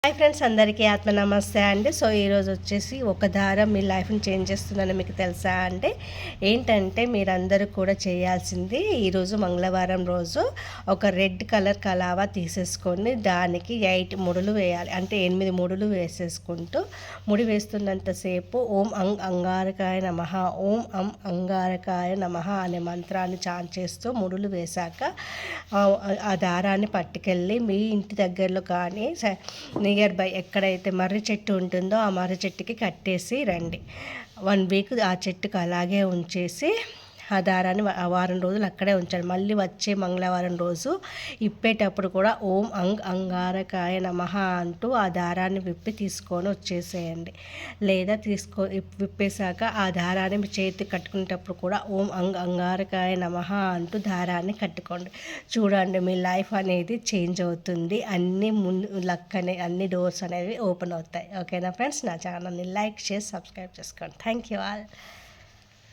Hi friends, అందరికీ ఆత్మ నమస్తే అండి. సో ఈరోజు వచ్చేసి ఒక దారం మీ లైఫ్ని చేంజ్ చేస్తుందని మీకు తెలుసా అండి. ఏంటంటే మీరందరూ కూడా చేయాల్సింది, ఈరోజు మంగళవారం రోజు ఒక రెడ్ కలర్ కలావా తీసేసుకొని దానికి 8 ముడులు వేయాలి. అంటే 8 ముడులు వేసేసుకుంటూ ముడి వేస్తున్నంతసేపు ఓం అంగారకాయ నమః, ఓం అంగారకాయ నమః అనే మంత్రాన్ని చాంట్ చేస్తూ ముడులు వేశాక ఆ దారాన్ని పట్టుకెళ్ళి మీ ఇంటి దగ్గరలో కానీ నియర్ బై ఎక్కడైతే మర్రి చెట్టు ఉంటుందో ఆ మర్రి చెట్టుకి కట్టేసి రండి. 1 వీక్ ఆ చెట్టుకు అలాగే ఉంచేసి ఆ దారాన్ని వారం రోజులు అక్కడే ఉంచండి. మళ్ళీ వచ్చే మంగళవారం రోజు ఇప్పేటప్పుడు కూడా ఓం అంగారకాయ నమః అంటూ ఆ దారాన్ని విప్పి తీసుకొని వచ్చేసేయండి. లేదా విప్పేశాక ఆ దారాన్ని మీ చేతికి కట్టుకునేటప్పుడు కూడా ఓం అంగారకాయ నమః అంటూ దారాన్ని కట్టుకోండి. చూడండి, మీ లైఫ్ అనేది చేంజ్ అవుతుంది. అన్ని డోర్స్ అనేవి ఓపెన్ అవుతాయి. ఓకేనా ఫ్రెండ్స్, నా ఛానల్ని లైక్ చేసి సబ్స్క్రైబ్ చేసుకోండి. Thank you all.